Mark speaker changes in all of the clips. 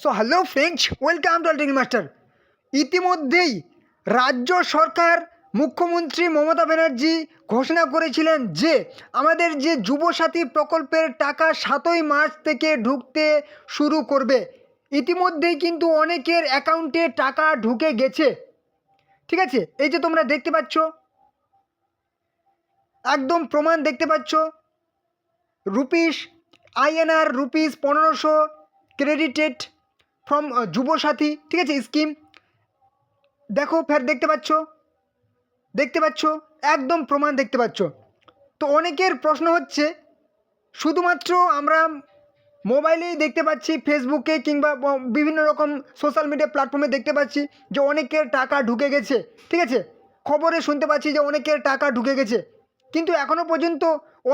Speaker 1: So hello friends, welcome to আলটিং master. ইতিমধ্যেই রাজ্য সরকার মুখ্যমন্ত্রী মমতা ব্যানার্জি ঘোষণা করেছিলেন যে আমাদের যে যুবসাথী প্রকল্পের টাকা 7ই মার্চ থেকে ঢুকতে শুরু করবে। ইতিমধ্যেই কিন্তু অনেকের অ্যাকাউন্টে টাকা ঢুকে গেছে। ঠিক আছে, এই যে তোমরা দেখতে পাচ্ছ, একদম প্রমাণ দেখতে পাচ্ছ, rupees INR rupees 1500 credited from Yuvasathi, ঠিক আছে, স্কিম। দেখো ফের দেখতে পাচ্ছ একদম প্রমাণ দেখতে পাচ্ছ। তো অনেকের প্রশ্ন হচ্ছে, শুধুমাত্র আমরা মোবাইলেই দেখতে পাচ্ছি, ফেসবুকে কিংবা বিভিন্ন রকম সোশ্যাল মিডিয়া প্ল্যাটফর্মে দেখতে পাচ্ছি যে অনেকের টাকা ঢুকে গেছে, ঠিক আছে, খবরে শুনতে পাচ্ছি যে অনেকের টাকা ঢুকে গেছে, কিন্তু এখনও পর্যন্ত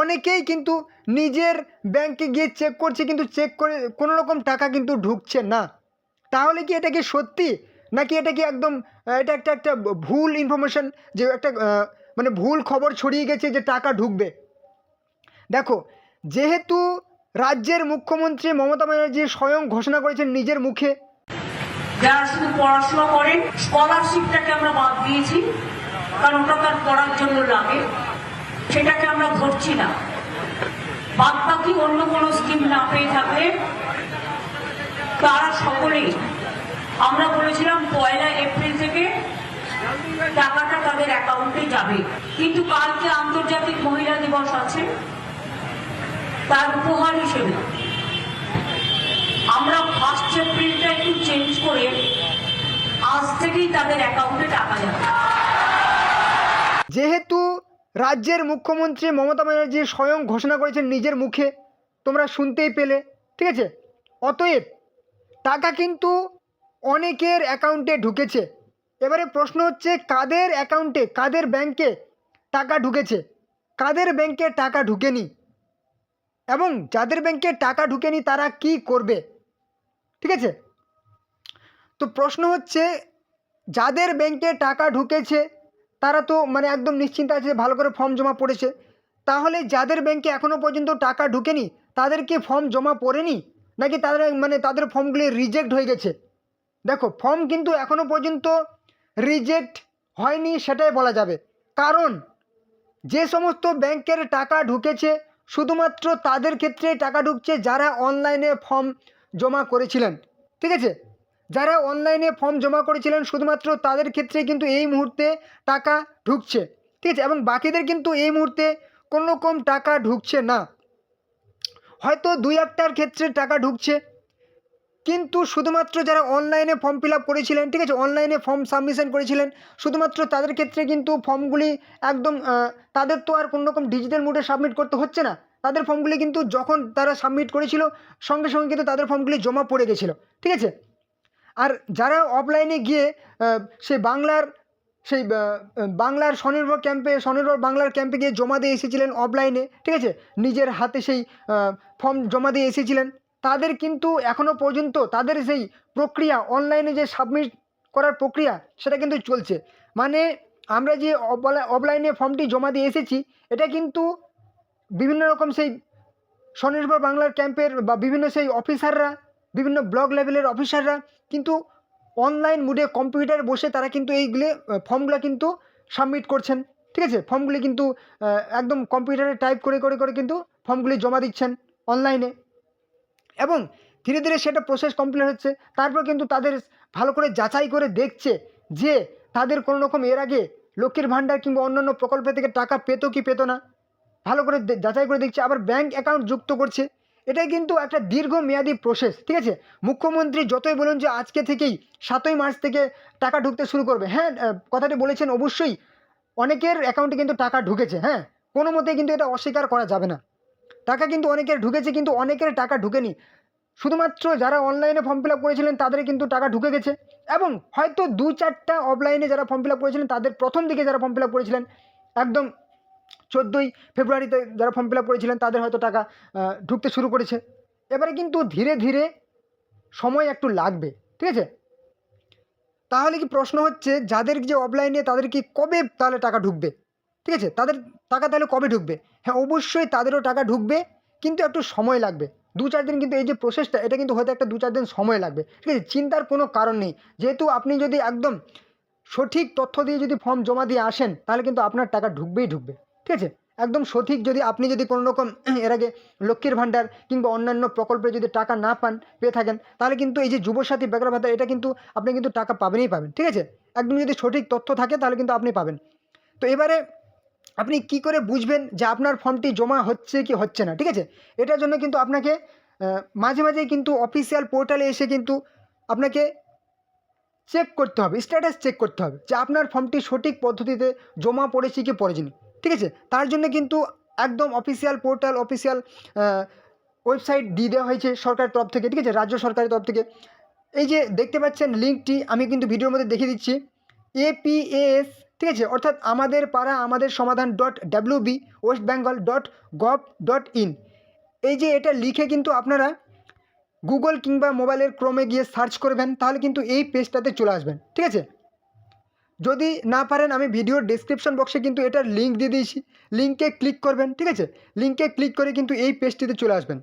Speaker 1: অনেকেই কিন্তু নিজের ব্যাংকে গিয়ে চেক করছে, কিন্তু চেক করে কোনো রকম টাকা কিন্তু ঢুকছে না। তাহলে কি এটা কি সত্যি, নাকি এটা কি একদম এটা একটা ভুল ইনফরমেশন, যে একটা মানে ভুল খবর ছড়িয়ে গেছে যে টাকা ঢুকবে? দেখো, যেহেতু রাজ্যের মুখ্যমন্ত্রী মমতা ব্যানার্জি স্বয়ং ঘোষণা করেছেন নিজের মুখে,
Speaker 2: যারা শুধু পড়াশোনা করেন স্কলারশিপটাকে আমরা বাদ দিয়েছি, কারণ ওটা তার পড়ার জন্য লাগে, সেটাকে আমরা ধরছি না। বাদ বাকি অন্য কোনো স্কিম না পেয়ে থাকলে তারা সকলেই, আমরা বলেছিলাম 1 এপ্রিল থেকে টাকাটা তাদের অ্যাকাউন্টে যাবে। কিন্তু কালকে আন্তর্জাতিক মহিলা দিবস আছে, তার উপহার হিসেবে আমরা 1 এপ্রিলটা একটু চেঞ্জ করে আজ থেকেই তাদের অ্যাকাউন্টে টাকা যাবে।
Speaker 1: যেহেতু রাজ্যের মুখ্যমন্ত্রী মমতা ব্যানার্জি স্বয়ং ঘোষণা করেছেন নিজের মুখে, তোমরা শুনতেই পেলে, ঠিক আছে, অতএব টাকা কিন্তু অনেকের অ্যাকাউন্টে ঢুকেছে। এবারে প্রশ্ন হচ্ছে, কাদের অ্যাকাউন্টে, কাদের ব্যাংকে টাকা ঢুকেছে, কাদের ব্যাংকে টাকা ঢুকেনি, এবং যাদের ব্যাংকে টাকা ঢুকেনি তারা কি করবে? ঠিক আছে, তো প্রশ্ন হচ্ছে, যাদের ব্যাংকে টাকা ঢুকেছে তারা তো মানে একদম নিশ্চিন্ত আছে, ভালো করে ফর্ম জমা পড়েছে। তাহলে যাদের ব্যাংকে এখনও পর্যন্ত টাকা ঢুকেনি তাদের কি ফর্ম জমা পড়েনি, নাকি তাদের মানে তাদের ফর্মগুলি রিজেক্ট হয়ে গেছে? দেখো, ফর্ম কিন্তু এখনও পর্যন্ত রিজেক্ট হয়নি সেটাই বলা যাবে, কারণ যে সমস্ত ব্যাংকের টাকা ঢুকেছে শুধুমাত্র তাদের ক্ষেত্রে টাকা ঢুকছে যারা অনলাইনে ফর্ম জমা করেছিলেন। ঠিক আছে, যারা অনলাইনে ফর্ম জমা করেছিলেন শুধুমাত্র তাদের ক্ষেত্রে কিন্তু এই মুহূর্তে টাকা ঢুকছে, ঠিক আছে, এবং বাকিদের কিন্তু এই মুহূর্তে কোনো রকম টাকা ঢুকছে না। হয়তো 2-1টার ক্ষেত্রে টাকা ঢুকছে, কিন্তু শুধুমাত্র যারা অনলাইনে ফর্ম ফিল আপ করেছিলেন, ঠিক আছে, অনলাইনে ফর্ম সাবমিশন করেছিলেন, শুধুমাত্র তাদের ক্ষেত্রে কিন্তু ফর্মগুলি একদম তাদের তো আর কোনো রকম ডিজিটাল মোডে সাবমিট করতে হচ্ছে না। তাদের ফর্মগুলি কিন্তু যখন তারা সাবমিট করেছিল সঙ্গে সঙ্গে কিন্তু তাদের ফর্মগুলি জমা পড়ে গেছিলো, ঠিক আছে। আর যারা অফলাইনে গিয়ে সেই বাংলার স্বনির্ভর বাংলার ক্যাম্পে গিয়ে জমা দিয়ে এসেছিলেন অফলাইনে, ঠিক আছে, নিজের হাতে সেই ফর্ম জমা দিয়ে এসেছিলেন, তাদের কিন্তু এখনও পর্যন্ত তাদের সেই প্রক্রিয়া, অনলাইনে যে সাবমিট করার প্রক্রিয়া সেটা কিন্তু চলছে। মানে আমরা যে অফলাইনে ফর্মটি জমা দিয়ে এসেছি, এটা কিন্তু বিভিন্ন রকম সেই স্বনির্ভর বাংলার ক্যাম্পের বা বিভিন্ন সেই অফিসাররা, বিভিন্ন ব্লক লেভেলের অফিসাররা কিন্তু অনলাইন মোডে কম্পিউটারে বসে তারা কিন্তু ফর্মগুলো কিন্তু সাবমিট করছেন, ঠিক আছে, ফর্মগুলি কিন্তু একদম কম্পিউটারে টাইপ করে করে করে কিন্তু ফর্মগুলি জমা দিচ্ছেন অনলাইনে, এবং ধীরে ধীরে সেটা প্রসেস কমপ্লিট হচ্ছে। তারপর কিন্তু তাদের ভালো করে যাচাই করে দেখছে যে তাদের কোনো রকম এর আগে লক্ষ্মীর ভাণ্ডার কিংবা অন্যান্য প্রকল্প থেকে টাকা পেতো কি পেতো না, ভালো করে যাচাই করে দেখছে, আবার ব্যাংক অ্যাকাউন্ট যুক্ত করছে। এটাই কিন্তু একটা দীর্ঘমেয়াদী প্রসেস, ঠিক আছে। মুখ্যমন্ত্রী যতই বলুন যে আজকে থেকেই 7ই মার্চ থেকে টাকা ঢুকতে শুরু করবে, হ্যাঁ কথাটি বলেছেন, অবশ্যই অনেকের অ্যাকাউন্টে কিন্তু টাকা ঢুকেছে, হ্যাঁ, কোনো মতেই কিন্তু এটা অস্বীকার করা যাবে না। টাকা কিন্তু অনেকের ঢুকেছে, কিন্তু অনেকের টাকা ঢুকেনি। শুধুমাত্র যারা অনলাইনে ফর্ম ফিল আপ করেছিলেন তাদের কিন্তু টাকা ঢুকে গেছে, এবং হয়তো 2-4টা অফলাইনে যারা ফর্ম ফিল আপ করেছিলেন তাদের প্রথম দিকে যারা ফর্ম ফিল আপ করেছিলেন একদম 14ই ফেব্রুয়ারিতে যারা ফর্ম ফিল আপ করেছিলেন তাদের হয়তো টাকা ঢুকতে শুরু করেছে। এবারে কিন্তু ধীরে ধীরে সময় একটু লাগবে, ঠিক আছে। তাহলে কি প্রশ্ন হচ্ছে, যাদের যে অফলাইনে তাদের কি কবে তাহলে টাকা ঢুকবে, ঠিক আছে, তাদের টাকা তাহলে কবে ঢুকবে? হ্যাঁ, অবশ্যই তাদেরও টাকা ঢুকবে, কিন্তু একটু সময় লাগবে, 2-4 দিন কিন্তু এই যে প্রসেসটা এটা কিন্তু হয়তো একটা 2-4 দিন সময় লাগবে, ঠিক আছে। চিন্তার কোনো কারণ নেই, যেহেতু আপনি যদি একদম সঠিক তথ্য দিয়ে যদি ফর্ম জমা দিয়ে আসেন তাহলে কিন্তু আপনার টাকা ঢুকবেই ঢুকবে, ঠিক আছে। একদম সঠিক যদি আপনি যদি কোনো রকম এর আগে লক্ষ্মীর ভাণ্ডার কিংবা অন্যান্য প্রকল্পে যদি টাকা না পেয়ে থাকেন তাহলে কিন্তু এই যে যুবসাথী বেকার ভাতা এটা কিন্তু আপনি কিন্তু টাকা পাবেনই পাবেন, ঠিক আছে। একদম যদি সঠিক তথ্য থাকে তাহলে কিন্তু আপনি পাবেন। তো এবারে আপনি কি করে বুঝবেন যে আপনার ফর্মটি জমা হচ্ছে কি হচ্ছে না, ঠিক আছে। এটার জন্য কিন্তু আপনাকে মাঝে মাঝেই কিন্তু অফিসিয়াল পোর্টালে এসে কিন্তু আপনাকে চেক করতে হবে, স্ট্যাটাস চেক করতে হবে যে আপনার ফর্মটি সঠিক পদ্ধতিতে জমা পড়েছে কি পড়েনি, ঠিক আছে। তার জন্য কিন্তু একদম অফিসিয়াল পোর্টাল, অফিসিয়াল ওয়েবসাইট দিয়ে দেওয়া হয়েছে সরকারের তরফ থেকে, ঠিক আছে, রাজ্য সরকারের তরফ থেকে। এই যে দেখতে পাচ্ছেন লিঙ্কটি আমি কিন্তু ভিডিওর মধ্যে দেখিয়ে দিচ্ছি, APAS, ঠিক আছে, অর্থাৎ আমাদের পাড়া আমাদের সমাধান .wb westbengal.gov.in। এই যে এটা লিখে কিন্তু আপনারা গুগল কিংবা মোবাইলের ক্রোমে গিয়ে সার্চ করবেন তাহলে কিন্তু এই পেজটাতে চলে আসবেন, ঠিক আছে। যদি না পারেন আমি ভিডিওর ডেসক্রিপশন বক্সে কিন্তু এটার লিঙ্ক দিয়ে দিয়েছি, লিঙ্কে ক্লিক করবেন, ঠিক আছে। লিঙ্কে ক্লিক করে কিন্তু এই পেজটিতে চলে আসবেন।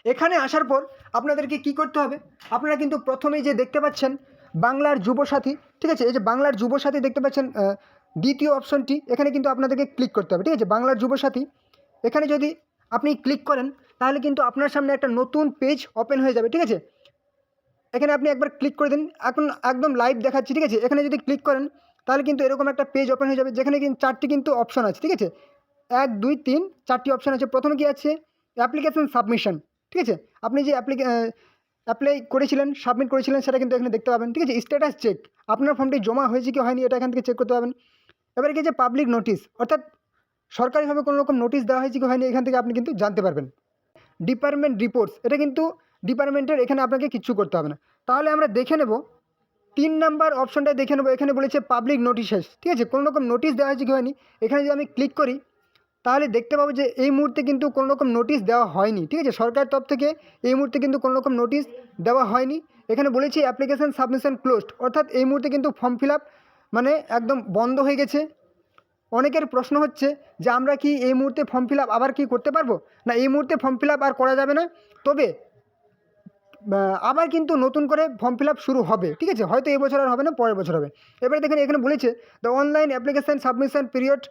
Speaker 1: এখানে আসার পর আপনাদেরকে কি করতে হবে, আপনারা কিন্তু প্রথমেই যে দেখতে পাচ্ছেন বাংলার যুবসাথী, ঠিক আছে, এই যে বাংলার যুবসাথী দেখতে পাচ্ছেন দ্বিতীয় অপশনটি, এখানে কিন্তু আপনাদেরকে ক্লিক করতে হবে, ঠিক আছে, বাংলার যুবসাথী। এখানে যদি আপনি ক্লিক করেন তাহলে কিন্তু আপনার সামনে একটা নতুন পেজ ওপেন হয়ে যাবে, ঠিক আছে। এখানে আপনি একবার ক্লিক করে দিন, এখন একদম লাইভ দেখাচ্ছি, ঠিক আছে। এখানে যদি ক্লিক করেন তাহলে কিন্তু এরকম একটা পেজ ওপেন হয়ে যাবে, যেখানে কিন্তু 4টি কিন্তু অপশন আছে, ঠিক আছে, 1 2 3 4টি অপশন আছে। প্রথমে কি আছে, অ্যাপ্লিকেশন সাবমিশন, ঠিক আছে, আপনি যে অ্যাপ্লাই করেছিলেন, সাবমিট করেছিলেন সেটা কিন্তু এখানে দেখতে পাবেন, ঠিক আছে। স্ট্যাটাস চেক, আপনার ফর্মটি জমা হয়েছে কি হয়নি এটা এখান থেকে চেক করতে পারবেন। এবারে কি যে পাবলিক নোটিশ, অর্থাৎ সরকারিভাবে কোনো রকম নোটিশ দেওয়া হয়েছে কি হয়নি এখান থেকে আপনি কিন্তু জানতে পারবেন। ডিপার্টমেন্ট রিপোর্টস, এটা কিন্তু ডিপার্টমেন্টের, এখানে আপনাকে কিচ্ছু করতে হবে না। তাহলে আমরা দেখে নেব 3 নাম্বার অপশনটা দেখে নেব, এখানে বলেছে পাবলিক নোটিশেস, ঠিক আছে, কোনো রকম নোটিশ দেওয়া হয়েছে কি হয়নি। এখানে যদি আমি ক্লিক করি তাহলে দেখতে পাবো যে এই মুহূর্তে কিন্তু কোনো রকম নোটিশ দেওয়া হয়নি, ঠিক আছে, সরকারের তরফ থেকে এই মুহূর্তে কিন্তু কোনো রকম নোটিশ দেওয়া হয়নি। এখানে বলেছি অ্যাপ্লিকেশান সাবমিশন ক্লোজড, অর্থাৎ এই মুহূর্তে কিন্তু ফর্ম ফিল আপ মানে একদম বন্ধ হয়ে গেছে। অনেকের প্রশ্ন হচ্ছে যে আমরা কি এই মুহূর্তে ফর্ম ফিল আপ আবার কি করতে পারবো না, এই মুহূর্তে ফর্ম ফিল আপ আর করা যাবে না, তবে আবার কিন্তু নতুন করে ফর্ম ফিল আপ শুরু হবে, ঠিক আছে, হয়তো এই বছর আর হবে না, পরের বছর হবে। এবারে দেখেন এখানে বলেছে the online application submission period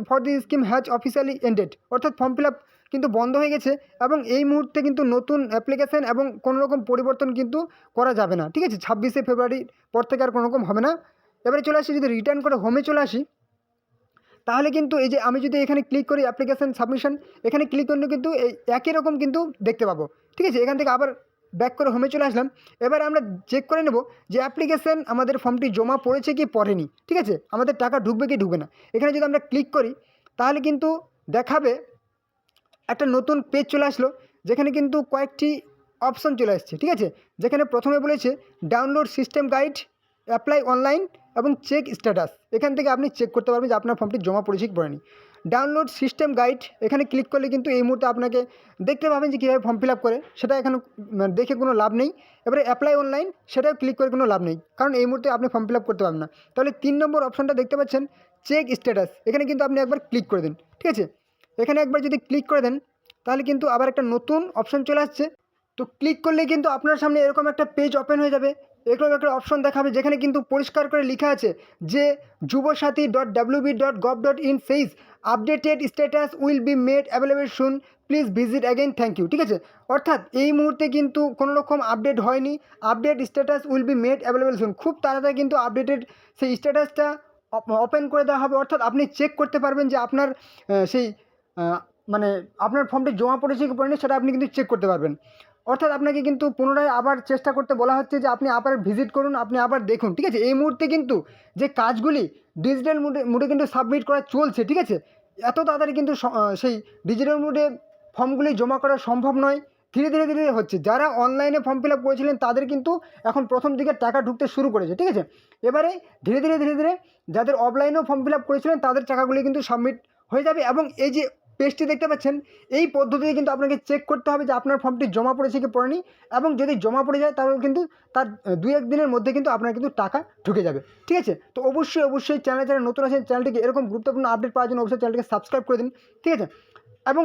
Speaker 1: for the scheme has officially ended, অর্থাৎ ফর্ম ফিল আপ কিন্তু বন্ধ হয়ে গেছে এবং এই মুহূর্তে কিন্তু নতুন অ্যাপ্লিকেশান এবং কোনো রকম পরিবর্তন কিন্তু করা যাবে না, ঠিক আছে, 26শে ফেব্রুয়ারির পর থেকে আর কোনো রকম হবে না। এবারে চলে আসি, যদি রিটার্ন করে হোমে চলে আসি তাহলে কিন্তু এই যে আমি যদি এখানে ক্লিক করি অ্যাপ্লিকেশান সাবমিশন, এখানে ক্লিক করলে কিন্তু এই একই রকম কিন্তু দেখতে পাবো, ঠিক আছে। এখান থেকে আবার ব্যাক করে হোমে চলে আসলাম। এবার আমরা চেক করে নেব যে অ্যাপ্লিকেশান আমাদের ফর্মটি জমা পড়েছে কি পড়েনি, ঠিক আছে, আমাদের টাকা ঢুকবে কি ঢুকবে না। এখানে যদি আমরা ক্লিক করি তাহলে কিন্তু দেখাবে একটা নতুন পেজ চলে আসলো, যেখানে কিন্তু কয়েকটি অপশন চলে আসছে, ঠিক আছে, যেখানে প্রথমে বলেছে download system guide, apply online এবং চেক স্ট্যাটাস। এখান থেকে আপনি চেক করতে পারবেন যে আপনার ফর্মটি জমা পড়েছে কি পড়েনি। ডাউনলোড সিস্টেম গাইড এখানে ক্লিক করলে কিন্তু এই মুহূর্তে আপনাকে দেখতে পাবেন যে কীভাবে ফর্ম ফিল আপ করে, সেটা এখানে দেখে কোনো লাভ নেই। এবারে অ্যাপ্লাই অনলাইন সেটাও ক্লিক করে কোনো লাভ নেই, কারণ এই মুহূর্তে আপনি ফর্ম ফিল আপ করতে পারবেন না। তাহলে 3 নম্বর অপশনটা দেখতে পাচ্ছেন চেক স্ট্যাটাস, এখানে কিন্তু আপনি একবার ক্লিক করে দিন, ঠিক আছে। এখানে একবার যদি ক্লিক করে দেন তাহলে কিন্তু আবার একটা নতুন অপশন চলে আসছে। তো ক্লিক করলে কিন্তু আপনার সামনে এরকম একটা পেজ ওপেন হয়ে যাবে, এরকম একটা অপশন দেখাবে যেখানে কিন্তু পরিষ্কার করে লেখা আছে যে যুবসাথী.wb.gov.in says updated status will be made available soon, please visit again, thank you, ঠিক আছে। অর্থাৎ এই মুহূর্তে কিন্তু কোনো রকম আপডেট হয়নি, update status will be made available soon, খুব তাড়াতাড়ি কিন্তু আপডেটেড সেই স্ট্যাটাসটা ওপেন করে দেওয়া হবে। অর্থাৎ আপনি চেক করতে পারবেন যে আপনার সেই মানে আপনার ফর্মটি জমা পড়েছে কি পড়েনি সেটা আপনি কিন্তু চেক করতে পারবেন। অর্থাৎ আপনাকে কিন্তু পুনরায় আবার চেষ্টা করতে বলা হচ্ছে যে আপনি আবার ভিজিট করুন, আপনি আবার দেখুন, ঠিক আছে। এই মুহূর্তে কিন্তু যে কাজগুলি ডিজিটাল মোডে কিন্তু সাবমিট করা চলছে, ঠিক আছে, এত তাড়াতাড়ি কিন্তু সেই ডিজিটাল মোডে ফর্মগুলি জমা করা সম্ভব নয়, ধীরে ধীরে ধীরে হচ্ছে। যারা অনলাইনে ফর্ম ফিল আপ করেছিলেন তাদের কিন্তু এখন প্রথম দিকে টাকা ঢুকতে শুরু করেছে, ঠিক আছে। এবারে ধীরে ধীরে ধীরে ধীরে যাদের অফলাইনেও ফর্ম ফিল আপ করেছিলেন তাদের টাকাগুলি কিন্তু সাবমিট হয়ে যাবে। এবং এই যে পেজটি দেখতে পাচ্ছেন এই পদ্ধতিতে কিন্তু আপনাকে চেক করতে হবে যে আপনার ফর্মটি জমা পড়েছে কি পড়েনি, এবং যদি জমা পড়ে যায় তাহলে কিন্তু তার 2-1 দিনের মধ্যে কিন্তু আপনার কিন্তু টাকা ঢুকে যাবে, ঠিক আছে। তো অবশ্যই চ্যানেলে যারা নতুন আছেন চ্যানেলটিকে এরকম গুরুত্বপূর্ণ আপডেট পাওয়ার জন্য অবশ্যই চ্যানেলটিকে সাবস্ক্রাইব করে দিন, ঠিক আছে। এবং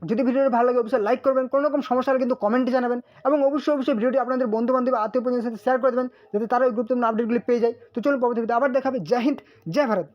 Speaker 1: যদি ভিডিওটি ভালো লাগে অবশ্যই লাইক করবেন, কোনো রকম সমস্যা হলে কিন্তু কমেন্টে জানাবেন, এবং অবশ্যই ভিডিওটি আপনাদের বন্ধুবান্ধব আত্মীয় পরিজনের সাথে শেয়ার করে দেবেন, যাতে তারা ওই গুরুত্বপূর্ণ আপডেটগুলি পেয়ে যায়। তো চলুন পরবর্তী ভিডিও আবার দেখাবে। জয় হিন্দ, জয় ভারত।